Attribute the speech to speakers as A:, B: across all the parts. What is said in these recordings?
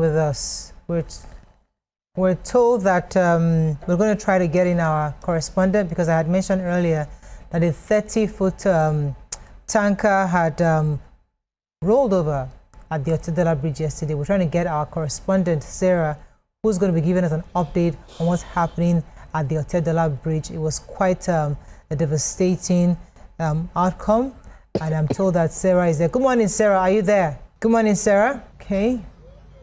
A: with us. We're told that we're going to try to get in our correspondent, because I had mentioned earlier that a 30-foot tanker had rolled over at the Otedola Bridge yesterday. We're trying to get our correspondent, Sarah, who's going to be giving us an update on what's happening at the Otedola Bridge. It was quite a devastating outcome, and I'm told that Sarah is there. Good morning, Sarah. Are you there? Good morning, Sarah. Okay.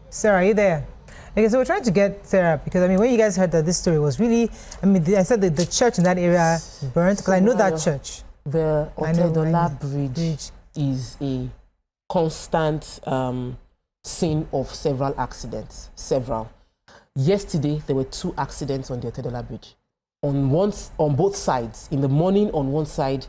A: Sarah, are you there? Okay, so we're trying to get Sarah, because, I mean, when you guys heard that this story was really, I mean, I said that the church in that area burnt, because I know that church.
B: The Otedola Bridge is a constant scene of several accidents, Yesterday, there were 2 accidents on the Otedola Bridge. On both sides. In the morning, on one side,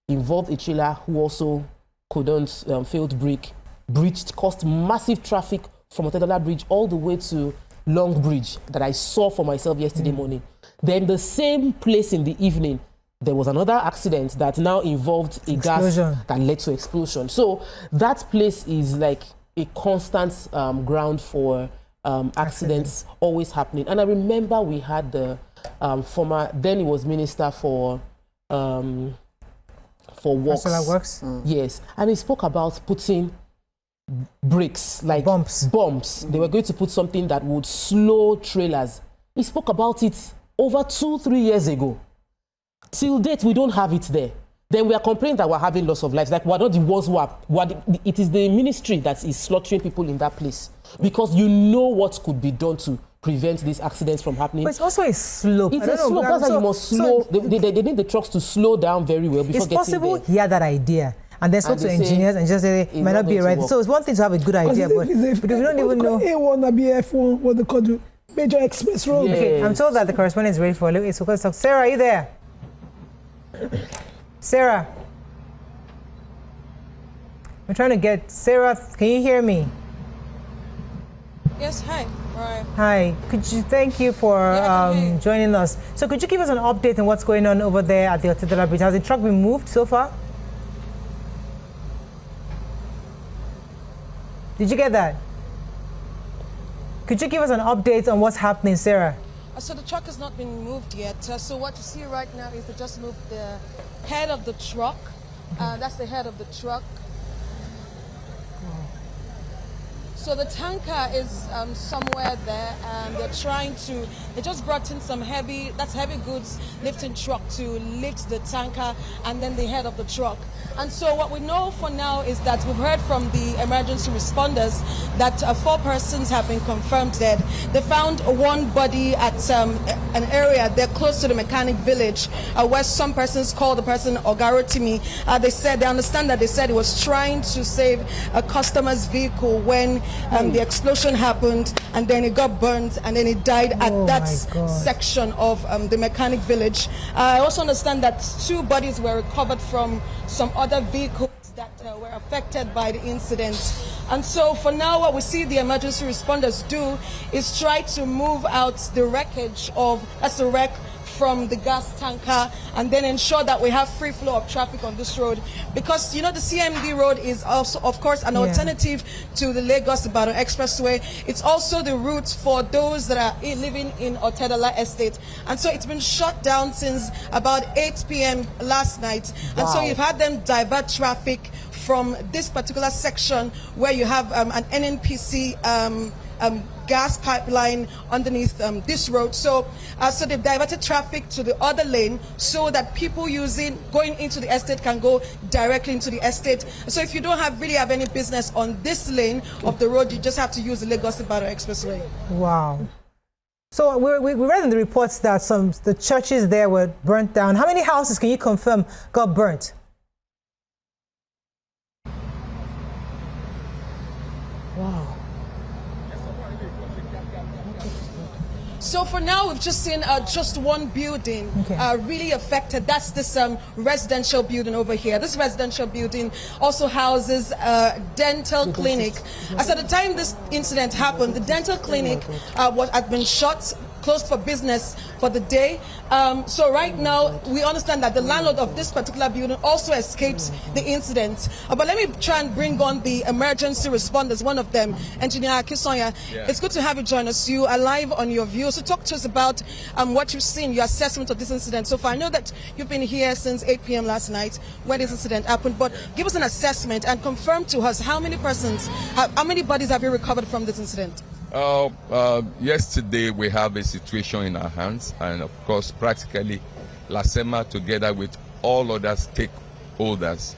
B: involved a trailer who also couldn't failed brake, breached, caused massive traffic from Otedola Bridge all the way to Long Bridge that I saw for myself yesterday morning. Then the same place in the evening, there was another accident that now involved a gas that led to explosion. So that place is like a constant ground for accidents always happening. And I remember we had the former, then he was minister for works. Yes, and he spoke about putting brakes, like bumps. They were going to put something that would slow trailers. He spoke about it over 2-3 years ago. Till date, we don't have it there. Then we are complaining that we're having loss of lives. Like, we're not the ones who are. It is the ministry that is slaughtering people in that place, because you know what could be done to prevent these accidents from happening.
A: But it's also a slope.
B: It's a slope. That's why you must slow. They need the trucks to slow down very well before getting there. It's possible
A: he had that idea and then spoke to engineers and just say it might not be right. So it's one thing to have a good idea, but because we don't even know.
C: A1 or BF1, what they call the major express road.
A: Yes. Okay, I'm told that the correspondent is ready for it. So let's talk. Sarah, are you there? Sarah, we're trying to get Sarah. Can you hear me?
D: Yes. Hi. Right.
A: Hi. Could you thank you for joining us? So could you give us an update on what's going on over there at the Otedola Bridge? Has the truck been moved so far? Did you get that? Could you give us an update on what's happening, Sarah?
D: So the truck has not been moved yet. So what you see right now is they just moved the head of the truck. That's the head of the truck. So the tanker is somewhere there, and they just brought in some heavy goods lifting truck to lift the tanker and then the head of the truck. And so what we know for now is that we've heard from the emergency responders that 4 persons have been confirmed dead. They found one body at an area there close to the mechanic village, where some persons called the person Ogarotimi. They understand that they said he was trying to save a customer's vehicle when the explosion happened, and then it got burned, and then he died at that section of the mechanic village. I also understand that 2 bodies were recovered from some other vehicles that were affected by the incident. And so for now, what we see the emergency responders do is try to move out the wreckage the wreck from the gas tanker, and then ensure that we have free flow of traffic on this road, because you know the CMD road is also, of course, an alternative to the Lagos-Ibadan Expressway. It's also the route for those that are living in Otedola Estate, and so it's been shut down since about 8 p.m. last night. And so you've had them divert traffic from this particular section where you have an NNPC gas pipeline underneath this road. So they've diverted traffic to the other lane so that people going into the estate can go directly into the estate. So if you don't really have any business on this lane of the road, you just have to use the Lagos-Ibadan Expressway.
A: Wow. So we read in the reports that the churches there were burnt down. How many houses can you confirm got burnt? Wow.
D: So for now, we've just seen just one building really affected. That's this residential building over here. This residential building also houses a dental clinic. As at the time this incident happened, the dental clinic had been shut closed for business for the day. So right now, we understand that the landlord of this particular building also escaped the incident. But let me try and bring on the emergency responders, one of them, Engineer Akisonya. Yeah. It's good to have you join us. You are live on your view. So talk to us about what you've seen, your assessment of this incident so far. I know that you've been here since 8 p.m. last night when this incident happened, but give us an assessment and confirm to us how many bodies have you recovered from this incident?
E: Yesterday we have a situation in our hands, and of course practically LASEMA together with all other stakeholders,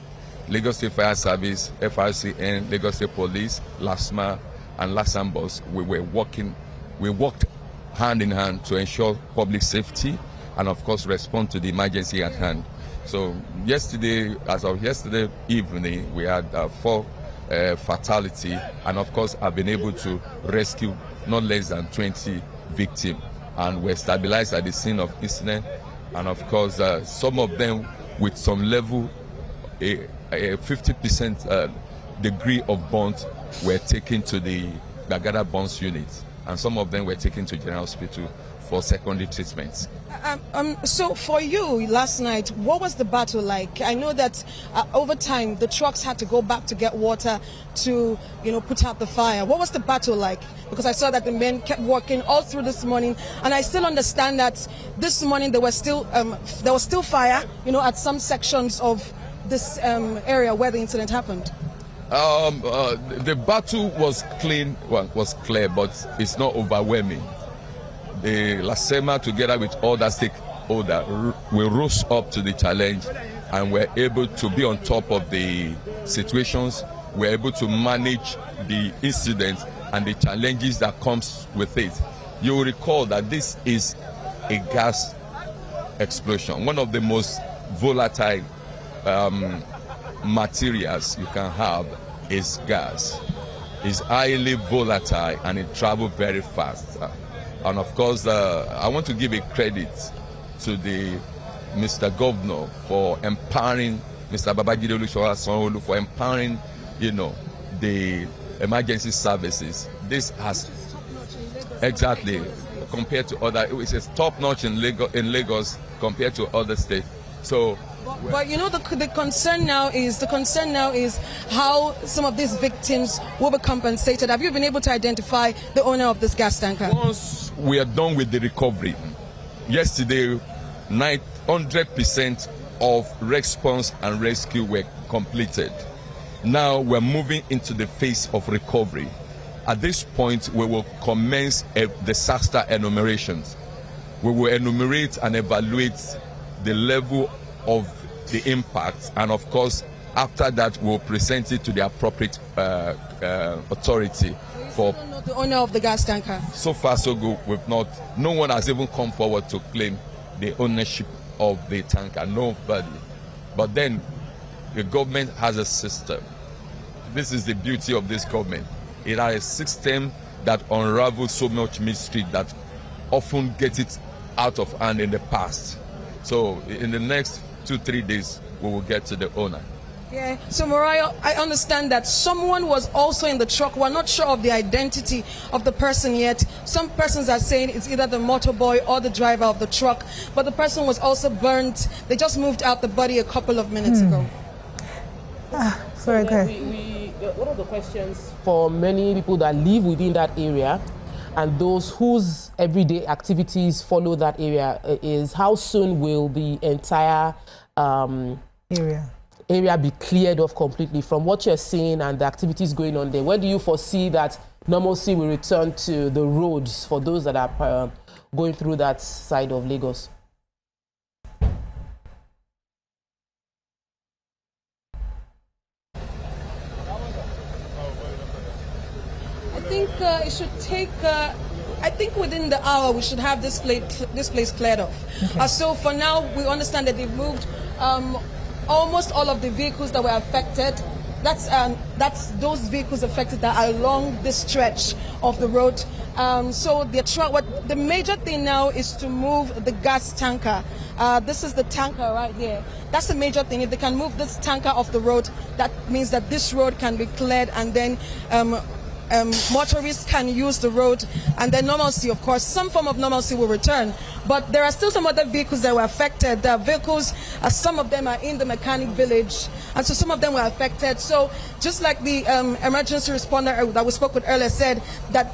E: Lagos State Fire Service, FRCN, Lagos State Police, LASMA and LASAMBOS, we worked hand in hand to ensure public safety and of course respond to the emergency at hand. So yesterday, as of yesterday evening, we had 4 fatality, and of course I've been able to rescue not less than 20 victims, and we're stabilized at the scene of incident, and of course some of them with some level a 50% degree of burns were taken to the Gagada Burns unit, and some of them were taken to General Hospital for secondary treatments.
D: So for you last night, what was the battle like? I know that over time the trucks had to go back to get water to, put out the fire. What was the battle like? Because I saw that the men kept working all through this morning, and I still understand that this morning there was still fire, at some sections of this area where the incident happened.
E: The battle was clear, but it's not overwhelming. The LASEMA together with all the stakeholders, we rose up to the challenge, and we're able to be on top of the situations. We're able to manage the incident and the challenges that comes with it. You will recall that this is a gas explosion, one of the most volatile materials you can have is gas. It's highly volatile and it travels very fast. And of course, I want to give a credit to the Mr. Governor for empowering Mr. Babajide Olusola Sanwo-Olu for empowering, the emergency services. This has exactly compared to other. It's top notch in Lagos compared to other states. So.
D: But the concern now is how some of these victims will be compensated. Have you been able to identify the owner of this gas tanker?
E: Once we are done with the recovery, yesterday 100% of response and rescue were completed. Now we're moving into the phase of recovery. At this point, we will commence a disaster enumerations. We will enumerate and evaluate the level of the impact, and of course after that we'll present it to the appropriate authority.
D: For you don't know the owner of the gas tanker?
E: So far so good. No one has even come forward to claim the ownership of the tanker, nobody. But then the government has a system. This is the beauty of this government. It has a system that unravels so much mystery that often gets it out of hand in the past. So in the next 2-3 days, we will get to the owner.
D: Yeah. So Mariah, I understand that someone was also in the truck. We're not sure of the identity of the person yet. Some persons are saying it's either the motorboy or the driver of the truck, but the person was also burnt. They just moved out the body a couple of minutes ago.
A: Very good.
B: One of the questions for many people that live within that area and those whose everyday activities follow that area is how soon will the entire area be cleared off completely from what you're seeing and the activities going on there? Where do you foresee that normalcy will return to the roads for those that are going through that side of Lagos?
D: I think it should take. I think within the hour we should have this place cleared off. Okay. So for now, we understand that they've moved almost all of the vehicles that were affected. That's those vehicles affected that are along this stretch of the road. So the major thing now is to move the gas tanker. This is the tanker right here. That's the major thing. If they can move this tanker off the road, that means that this road can be cleared, and then motorists can use the road, and then normalcy, of course, some form of normalcy will return. But there are still some other vehicles that were affected. There are vehicles, some of them are in the mechanic village, and so some of them were affected. So just like the emergency responder that we spoke with earlier said, that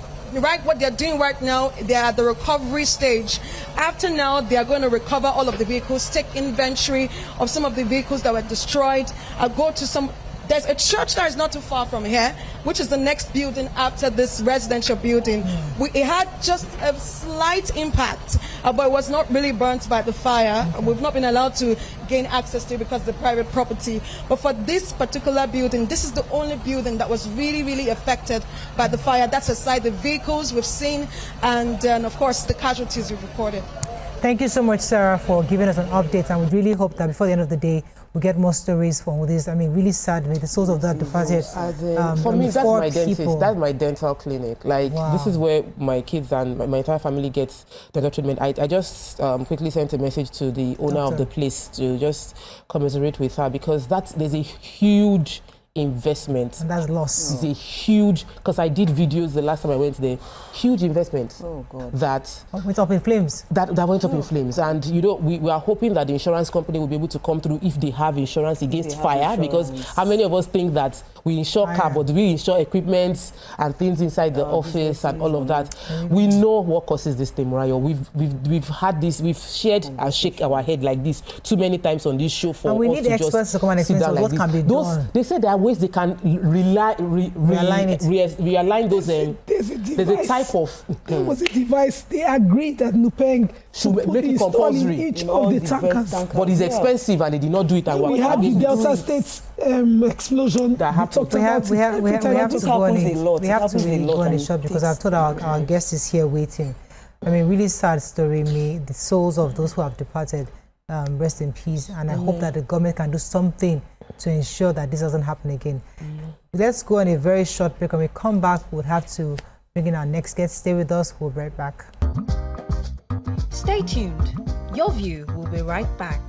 D: what they're doing right now, they're at the recovery stage. After now, they are going to recover all of the vehicles, take inventory of some of the vehicles that were destroyed, go to some. There's a church that is not too far from here, which is the next building after this residential building. It had just a slight impact, but it was not really burnt by the fire. We've not been allowed to gain access to it because of the private property. But for this particular building, this is the only building that was really, really affected by the fire. That's aside the vehicles we've seen and of course, the casualties we've recorded.
A: Thank you so much, Sarah, for giving us an update. And we really hope that before the end of the day, we get more stories from this. I mean, really sad with the souls of that departed.
B: For me, that's my dentist.
A: People.
B: That's my dental clinic. Like, this is where my kids and my entire family gets dental treatment. I just quickly sent a message to the owner of the place to just commiserate with her, because there's a huge investment.
A: And that's loss.
B: It's a huge, because I did videos the last time I went there, huge investment.
A: Oh God.
B: That
A: went up in flames.
B: That went up in flames. And you know, we are hoping that the insurance company will be able to come through if they have insurance against fire, because how many of us think that we insure car, but we insure equipment and things inside the office and all of that. We know what causes this thing, Murayo. We've had this, we've shared and shake our head like this too many times on this show for us to just. And we need experts to come and explain what can be done. They said there are ways they can realign those. There's a type of.
C: There was a device. They agreed that Nupeng
B: should make it compulsory
C: in each of the tankers.
B: But it's expensive, and they did not do it. And
C: we had the Delta State explosion that happened.
A: We have to go on a shot because I've told our guest is here waiting. I mean, really sad story. The souls of those who have departed, rest in peace. And I hope that the government can do something to ensure that this doesn't happen again. Let's go on a very short break. When we come back, we'll have to bring in our next guest. Stay with us. We'll be right back.
F: Stay tuned. Your View will be right back.